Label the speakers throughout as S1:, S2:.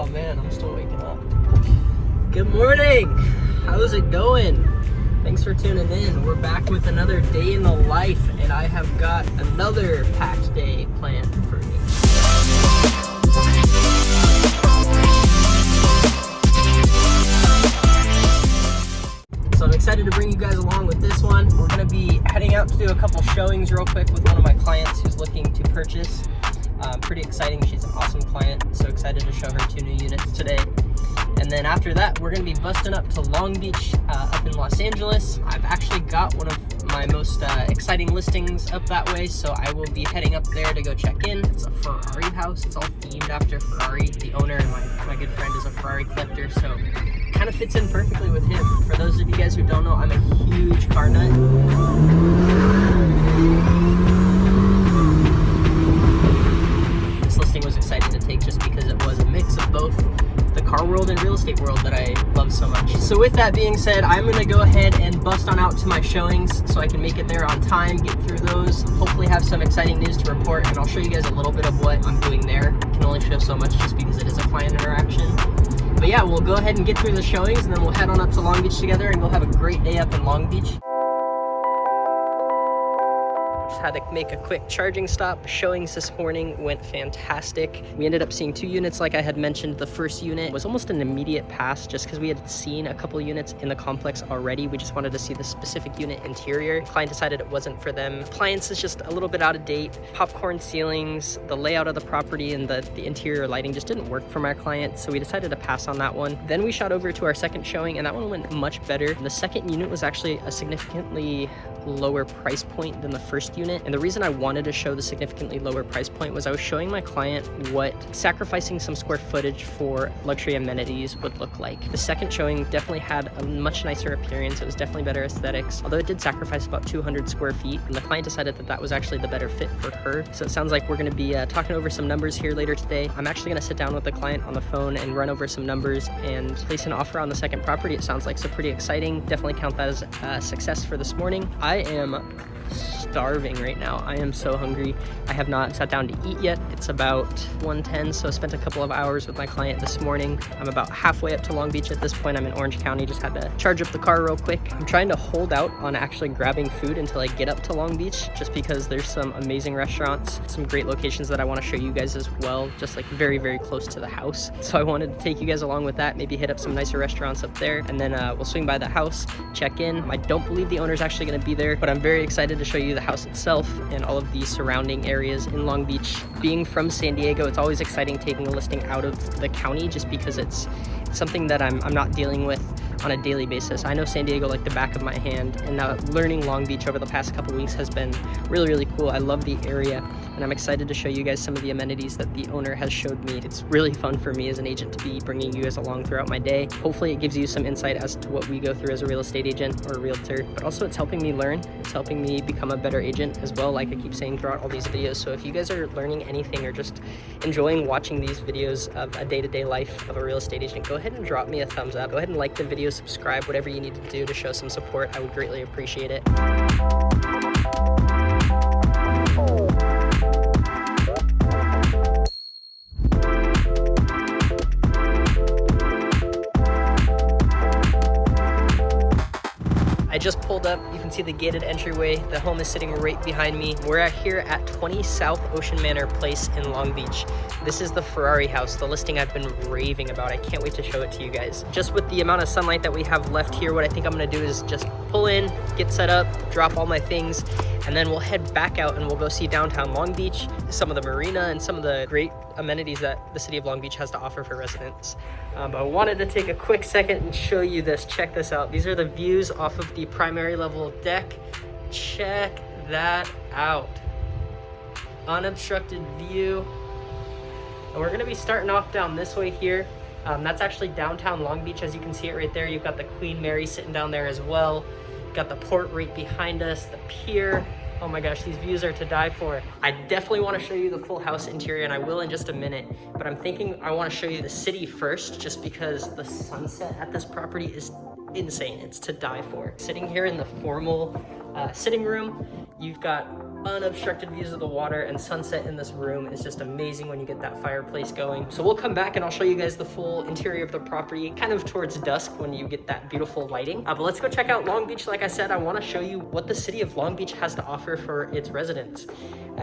S1: Oh man, I'm still waking up. Good morning. How's it going? Thanks for tuning in. We're back with another day in the life, and I have got another packed day planned for me. So I'm excited to bring you guys along with this one. We're going to be heading out to do a couple showings real quick with one of my clients who's looking to purchase. Pretty exciting. She's an awesome client. So excited to show her 2 new units today. And then after that, we're going to be busting up to Long Beach up in Los Angeles. I've actually got one of my most exciting listings up that way, so I will be heading up there to go check in. It's a Ferrari house. It's all themed after Ferrari. The owner and my good friend is a Ferrari collector, so kind of fits in perfectly with him. For those of you guys who don't know, I'm a huge car nut. This listing was exciting to take just because it was a mix of both the car world and real estate world that I love so much. So with that being said, I'm gonna go ahead and bust on out to my showings so I can make it there on time, get through those, hopefully have some exciting news to report, and I'll show you guys a little bit of what I'm doing there. I can only show so much just because it is a client interaction. But yeah, we'll go ahead and get through the showings, and then we'll head on up to Long Beach together and we'll have a great day up in Long Beach. Had to make a quick charging stop. Showings this morning went fantastic. We ended up seeing 2 units like I had mentioned. The first unit was almost an immediate pass just because we had seen a couple units in the complex already. We just wanted to see the specific unit interior. The client decided it wasn't for them. Appliances just a little bit out of date. Popcorn ceilings, the layout of the property and the interior lighting just didn't work for my client, so we decided to pass on that one. Then we shot over to our second showing, and that one went much better. The second unit was actually a significantly lower price point than the first unit, and the reason I wanted to show the significantly lower price point was I was showing my client what sacrificing some square footage for luxury amenities would look like. The second showing definitely had a much nicer appearance. It was definitely better aesthetics, although it did sacrifice about 200 square feet, and the client decided that that was actually the better fit for her. So it sounds like we're going to be talking over some numbers here later today. I'm actually going to sit down with the client on the phone and run over some numbers and place an offer on the second property. It sounds like so pretty exciting. Definitely count that as a success for this morning. I am starving right now. I am so hungry. I have not sat down to eat yet. It's about 1:10, so I spent a couple of hours with my client this morning. I'm about halfway up to Long Beach at this point. I'm in Orange County, just had to charge up the car real quick. I'm trying to hold out on actually grabbing food until I get up to Long Beach, just because there's some amazing restaurants, some great locations that I want to show you guys as well, just like very, very close to the house. So I wanted to take you guys along with that, maybe hit up some nicer restaurants up there, and then we'll swing by the house, check in. I don't believe the owner's actually going to be there, but I'm very excited to show you the house itself and all of the surrounding areas in Long Beach. Being from San Diego, it's always exciting taking a listing out of the county just because it's something that I'm not dealing with on a daily basis. I know San Diego like the back of my hand, and learning Long Beach over the past couple weeks has been really, really cool. I love the area, and I'm excited to show you guys some of the amenities that the owner has showed me. It's really fun for me as an agent to be bringing you guys along throughout my day. Hopefully it gives you some insight as to what we go through as a real estate agent or a realtor, but also it's helping me learn. It's helping me become a better agent as well, like I keep saying throughout all these videos. So if you guys are learning anything or just enjoying watching these videos of a day-to-day life of a real estate agent, go ahead and drop me a thumbs up. Go ahead and like the video, subscribe, whatever you need to do to show some support. I would greatly appreciate it. I just pulled up. You can see the gated entryway. The home is sitting right behind me. We're here at 20 South Ocean Manor Place in Long Beach. This is the Ferrari house, the listing I've been raving about. I can't wait to show it to you guys. Just with the amount of sunlight that we have left here, what I think I'm gonna do is just pull in, get set up, drop all my things, and then we'll head back out and we'll go see downtown Long Beach, some of the marina, and some of the great amenities that the city of Long Beach has to offer for residents. But I wanted to take a quick second and show you this. Check this out. These are the views off of the primary level deck. Check that out. Unobstructed view. And we're gonna be starting off down this way here. That's actually downtown Long Beach, as you can see it right there. You've got the Queen Mary sitting down there as well. You've got the port right behind us, the pier. Oh my gosh, these views are to die for. I definitely want to show you the full house interior, and I will in just a minute, but I'm thinking I want to show you the city first, just because the sunset at this property is insane. It's to die for. Sitting here in the formal sitting room, you've got unobstructed views of the water and sunset in this room is just amazing when you get that fireplace going. So we'll come back and I'll show you guys the full interior of the property kind of towards dusk when you get that beautiful lighting. But let's go check out Long Beach. Like I said, I want to show you what the city of Long Beach has to offer for its residents.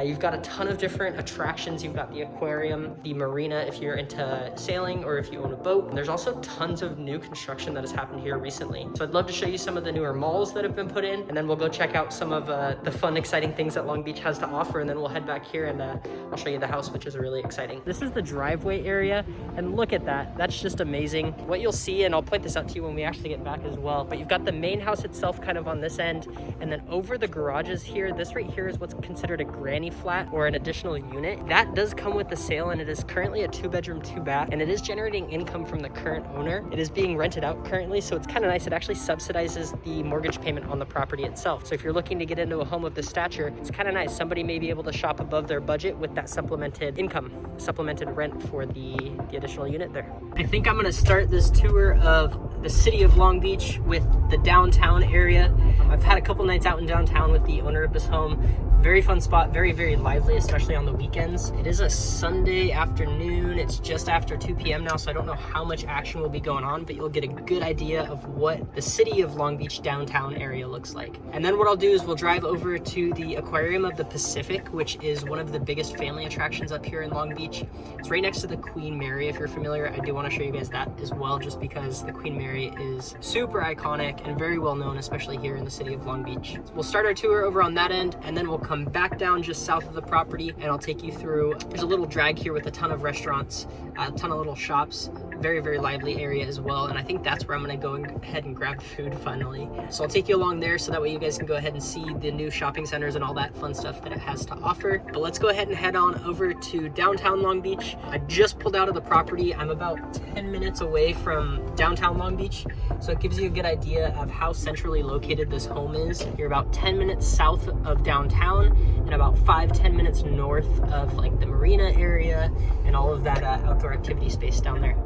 S1: You've got a ton of different attractions. You've got the aquarium, the marina if you're into sailing or if you own a boat. There's also tons of new construction that has happened here recently. So I'd love to show you some of the newer malls that have been put in, and then we'll go check out some of the fun, exciting things that Long Beach has to offer, and then we'll head back here and I'll show you the house, which is really exciting. This is the driveway area, and look at that. That's just amazing. What you'll see, and I'll point this out to you when we actually get back as well, but you've got the main house itself kind of on this end, and then over the garages here, this right here is what's considered a granny flat or an additional unit. That does come with the sale, and it is currently a 2-bedroom, 2-bath, and it is generating income from the current owner. It is being rented out currently, so it's kind of nice. It actually subsidizes the mortgage payment on the property itself. So if you're looking to get into a home of this stature, it's kind of nice. Somebody may be able to shop above their budget with that supplemented income, supplemented rent for the additional unit there. I think I'm gonna start this tour of the city of Long Beach with the downtown area. I've had a couple nights out in downtown with the owner of this home. Very fun spot, very, very lively, especially on the weekends. It is a Sunday afternoon. It's just after 2 p.m. now, so I don't know how much action will be going on, but you'll get a good idea of what the city of Long Beach downtown area looks like. And then what I'll do is we'll drive over to the Aquarium of the Pacific, which is one of the biggest family attractions up here in Long Beach. It's right next to the Queen Mary. If you're familiar, I do want to show you guys that as well, just because the Queen Mary is super iconic and very well known, especially here in the city of Long Beach. So we'll start our tour over on that end, and then we'll come back down just south of the property, and I'll take you through. There's a little drag here with a ton of restaurants, a ton of little shops, very, very lively area as well, and I think that's where I'm gonna go ahead and grab food finally. So I'll take you along there so that way you guys can go ahead and see the new shopping centers and all that fun stuff that it has to offer. But let's go ahead and head on over to downtown Long Beach. I just pulled out of the property. I'm about 10 minutes away from downtown Long Beach, so it gives you a good idea of how centrally located this home is. You're about 10 minutes south of downtown and about 5-10 minutes north of like the marina area and all of that outdoor activity space down there.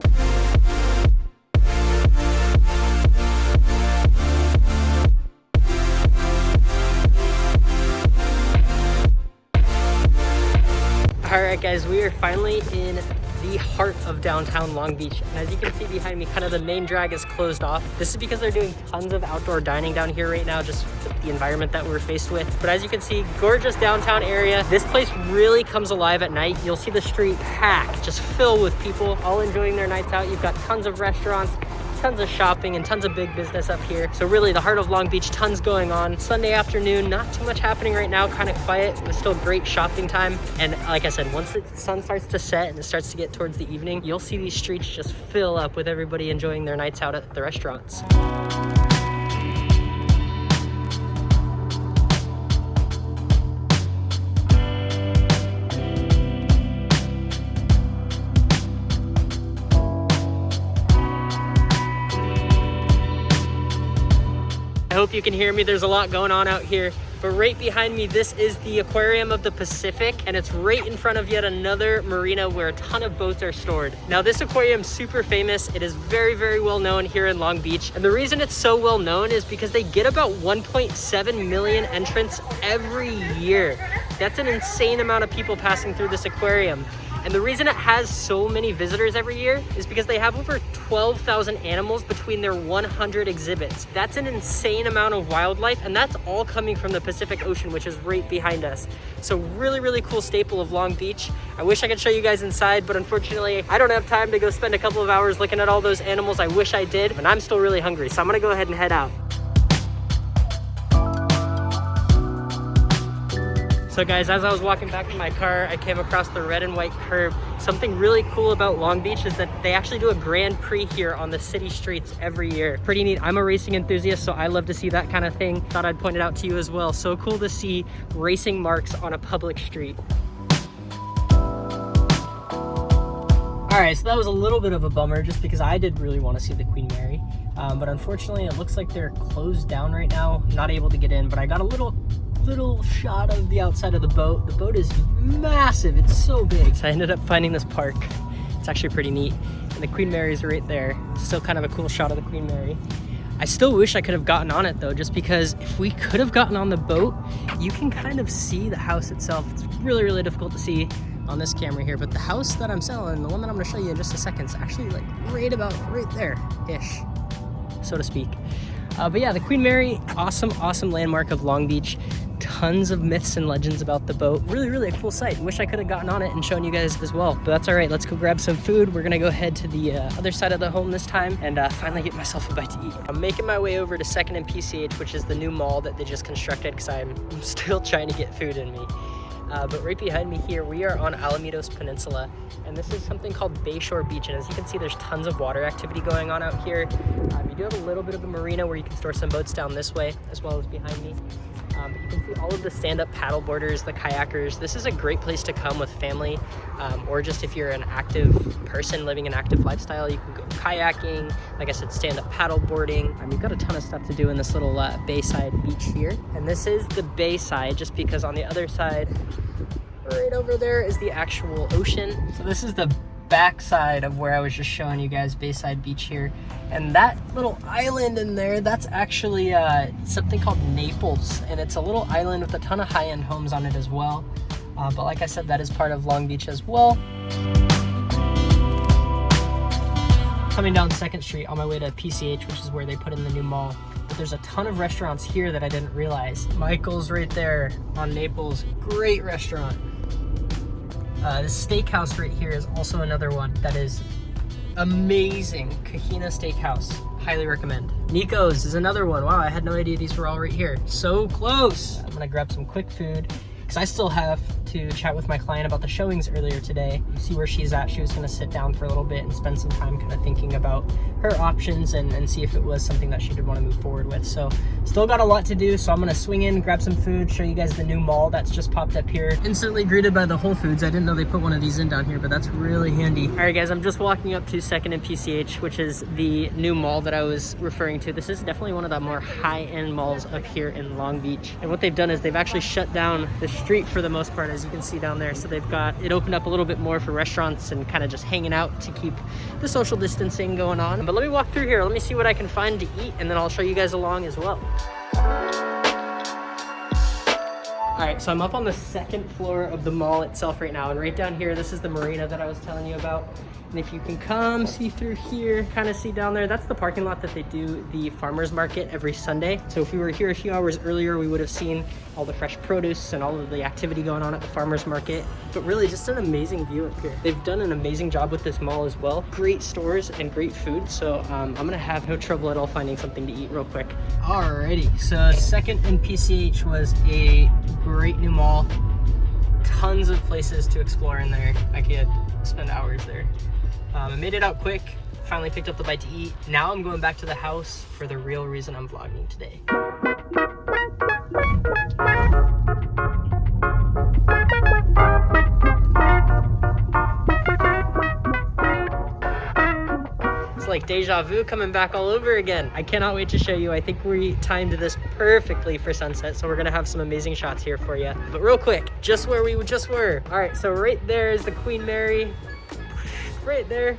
S1: All right, guys, we are finally in the heart of downtown Long Beach, and as you can see behind me, kind of the main drag is closed off. This is because they're doing tons of outdoor dining down here right now, just the environment that we're faced with. But as you can see, gorgeous downtown area. This place really comes alive at night. You'll see the street packed, just filled with people all enjoying their nights out. You've got tons of restaurants, tons of shopping, and tons of big business up here. So really the heart of Long Beach, tons going on. Sunday afternoon, not too much happening right now, kind of quiet, but still great shopping time. And like I said, once the sun starts to set and it starts to get towards the evening, you'll see these streets just fill up with everybody enjoying their nights out at the restaurants. I hope you can hear me. There's a lot going on out here. But right behind me, this is the Aquarium of the Pacific, and it's right in front of yet another marina where a ton of boats are stored. Now, this aquarium is super famous. It is very, very well known here in Long Beach. And the reason it's so well known is because they get about 1.7 million entrants every year. That's an insane amount of people passing through this aquarium. And the reason it has so many visitors every year is because they have over 12,000 animals between their 100 exhibits. That's an insane amount of wildlife, and that's all coming from the Pacific Ocean, which is right behind us. So really, really cool staple of Long Beach. I wish I could show you guys inside, but unfortunately, I don't have time to go spend a couple of hours looking at all those animals. I wish I did, but I'm still really hungry, so I'm gonna go ahead and head out. So guys, as I was walking back to my car, I came across the red and white curb. Something really cool about Long Beach is that they actually do a Grand Prix here on the city streets every year. Pretty neat. I'm a racing enthusiast, so I love to see that kind of thing. Thought I'd point it out to you as well. So cool to see racing marks on a public street. All right, so that was a little bit of a bummer just because I did really want to see the Queen Mary. But unfortunately, it looks like they're closed down right now. Not able to get in, but I got a little shot of the outside of the boat. The boat is massive, it's so big. So I ended up finding this park. It's actually pretty neat. And the Queen Mary's right there. Still kind of a cool shot of the Queen Mary. I still wish I could have gotten on it though, just because if we could have gotten on the boat, you can kind of see the house itself. It's really, really difficult to see on this camera here, but the house that I'm selling, the one that I'm gonna show you in just a second, is actually like right about right there-ish, so to speak. But yeah, the Queen Mary, awesome landmark of Long Beach. Tons of myths and legends about the boat. Really, really a cool site. Wish I could have gotten on it and shown you guys as well, but that's all right. Let's go grab some food. We're gonna go head to the other side of the home this time and finally get myself a bite to eat. I'm making my way over to 2nd and PCH, which is the new mall that they just constructed, because I'm still trying to get food in me. But right behind me here, we are on Alamitos Peninsula, and this is something called Bayshore Beach, and as you can see, there's tons of water activity going on out here. You do have a little bit of a marina where you can store some boats down this way, as well as behind me. But you can see all of the stand-up paddle boarders, the kayakers. This is a great place to come with family, or just if you're an active person living an active lifestyle. You can go kayaking, like I said, stand-up paddle boarding. You've got a ton of stuff to do in this little bayside beach here. And this is the bayside, just because on the other side, right over there, is the actual ocean. So this is the backside of where I was just showing you guys, Bayside Beach here. And that little island in there, that's actually something called Naples, and it's a little island with a ton of high-end homes on it as well. But like I said, that is part of Long Beach as well. Coming down 2nd Street on my way to PCH, which is where they put in the new mall. But there's a ton of restaurants here that I didn't realize. Michael's right there on Naples, great restaurant. This steakhouse right here is also another one that is amazing. CHIANINA Steakhouse, highly recommend. NICO'S is another one. Wow, I had no idea these were all right here. So close. I'm gonna grab some quick food, because I still have to chat with my client about the showings earlier today. You see where she's at. She was gonna sit down for a little bit and spend some time kind of thinking about her options and see if it was something that she did want to move forward with. So still got a lot to do, so I'm gonna swing in, grab some food, show you guys the new mall that's just popped up here. Instantly greeted by the Whole Foods. I didn't know they put one of these in down here, but that's really handy. All right guys, I'm just walking up to 2nd and PCH, which is the new mall that I was referring to. This is definitely one of the more high-end malls up here in Long Beach. And what they've done is they've actually shut down the street for the most part, as you can see down there. So they've got it opened up a little bit more for restaurants and kind of just hanging out to keep the social distancing going on. But let me walk through here. Let me see what I can find to eat, and then I'll show you guys along as well. All right, so I'm up on the 2nd floor of the mall itself right now, and right down here, this is the marina that I was telling you about. And if you can come see through here, kind of see down there, that's the parking lot that they do the farmer's market every Sunday. So if we were here a few hours earlier, we would have seen all the fresh produce and all of the activity going on at the farmer's market. But really just an amazing view up here. They've done an amazing job with this mall as well. Great stores and great food. So I'm gonna have no trouble at all finding something to eat real quick. Alrighty, so 2nd and PCH was a great new mall. Tons of places to explore in there. I could spend hours there. I made it out quick, finally picked up the bite to eat. Now I'm going back to the house for the real reason I'm vlogging today. It's like deja vu coming back all over again. I cannot wait to show you. I think we timed this perfectly for sunset, so we're gonna have some amazing shots here for you. But real quick, just where we just were. All right, so right there is the Queen Mary. Right there,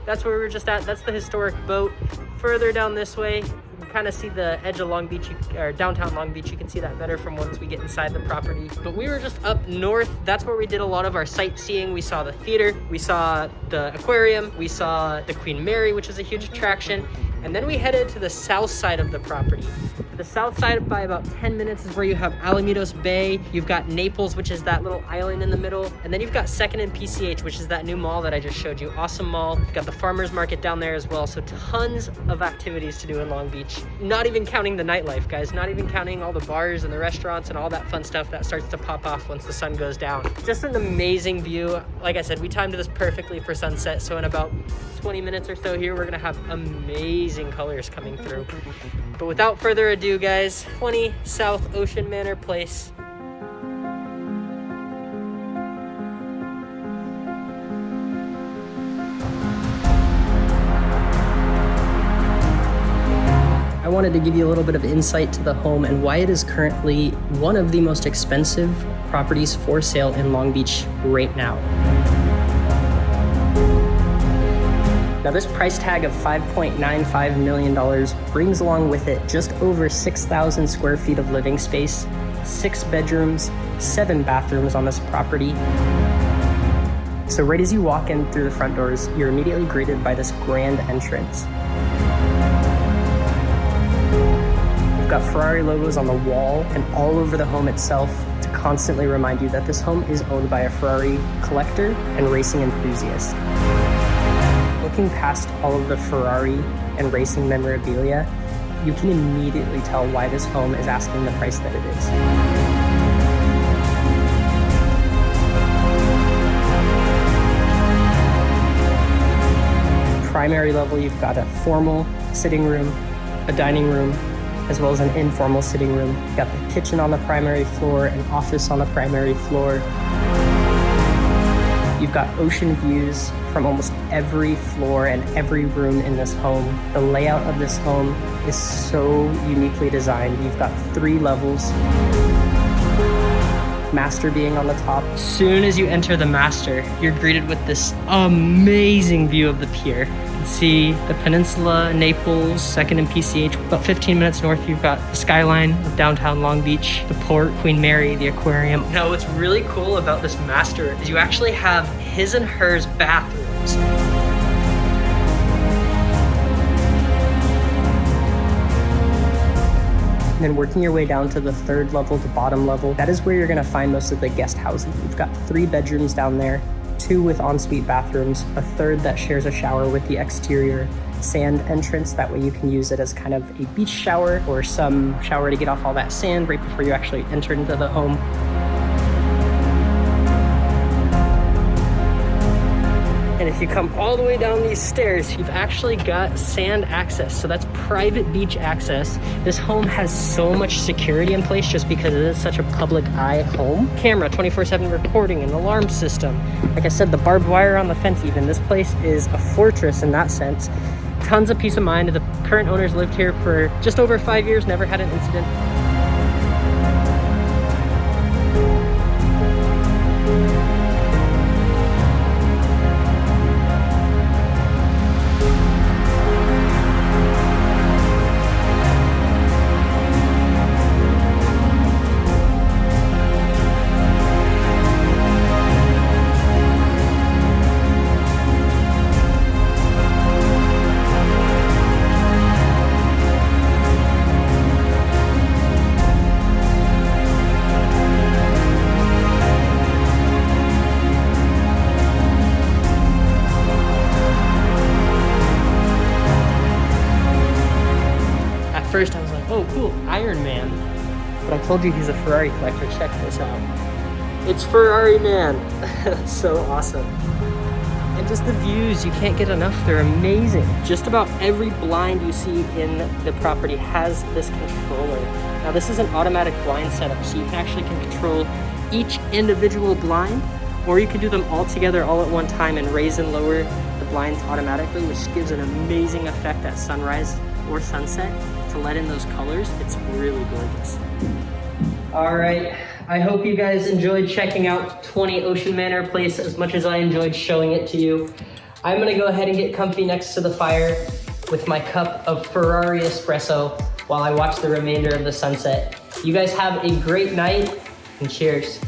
S1: that's where we were just at. That's the historic boat. Further down this way, you can kind of see the edge of Long Beach, or downtown Long Beach. You can see that better from once we get inside the property. But we were just up north. That's where we did a lot of our sightseeing. We saw the theater, we saw the aquarium, we saw the Queen Mary, which is a huge attraction. And then we headed to the south side of the property. The south side, by about 10 minutes, is where you have Alamitos Bay. You've got Naples, which is that little island in the middle. And then you've got 2nd and PCH, which is that new mall that I just showed you. Awesome mall. You've got the farmer's market down there as well. So tons of activities to do in Long Beach. Not even counting the nightlife, guys. Not even counting all the bars and the restaurants and all that fun stuff that starts to pop off once the sun goes down. Just an amazing view. Like I said, we timed this perfectly for sunset. So in about 20 minutes or so here, we're gonna have amazing colors coming through. But without further ado, guys, 20 South Ocean Manor Place. I wanted to give you a little bit of insight to the home and why it is currently one of the most expensive properties for sale in Long Beach right now. Now this price tag of $5.95 million brings along with it just over 6,000 square feet of living space, 6 bedrooms, 7 bathrooms on this property. So right as you walk in through the front doors, you're immediately greeted by this grand entrance. You've got Ferrari logos on the wall and all over the home itself to constantly remind you that this home is owned by a Ferrari collector and racing enthusiast. Looking past all of the Ferrari and racing memorabilia, you can immediately tell why this home is asking the price that it is. Primary level, you've got a formal sitting room, a dining room, as well as an informal sitting room. You've got the kitchen on the primary floor, an office on the primary floor. You've got ocean views from almost every floor and every room in this home. The layout of this home is so uniquely designed. You've got 3 levels. Master being on the top. As soon as you enter the master, you're greeted with this amazing view of the pier. You can see the peninsula, Naples, 2nd and PCH. About 15 minutes north, you've got the skyline of downtown Long Beach, the port, Queen Mary, the aquarium. Now, what's really cool about this master is you actually have his and hers bathrooms. And then working your way down to the 3rd level, the bottom level, that is where you're gonna find most of the guest housing. You've got 3 bedrooms down there, 2 with ensuite bathrooms, a 3rd that shares a shower with the exterior sand entrance. That way you can use it as kind of a beach shower or some shower to get off all that sand right before you actually enter into the home. And if you come all the way down these stairs, you've actually got sand access. So that's private beach access. This home has so much security in place just because it is such a public eye home. Camera, 24/7 recording, an alarm system. Like I said, the barbed wire on the fence even. This place is a fortress in that sense. Tons of peace of mind. The current owners lived here for just over 5 years, never had an incident. First I was like, oh cool, Iron Man. But I told you he's a Ferrari collector, check this out. It's Ferrari Man. That's so awesome. And just the views, you can't get enough, they're amazing. Just about every blind you see in the property has this controller. Now this is an automatic blind setup, so you actually can control each individual blind, or you can do them all together all at one time and raise and lower the blinds automatically, which gives an amazing effect at sunrise or sunset to let in those colors. It's really gorgeous. All right, I hope you guys enjoyed checking out 20 Ocean Manor Place as much as I enjoyed showing it to you. I'm gonna go ahead and get comfy next to the fire with my cup of Ferrari espresso while I watch the remainder of the sunset. You guys have a great night and cheers.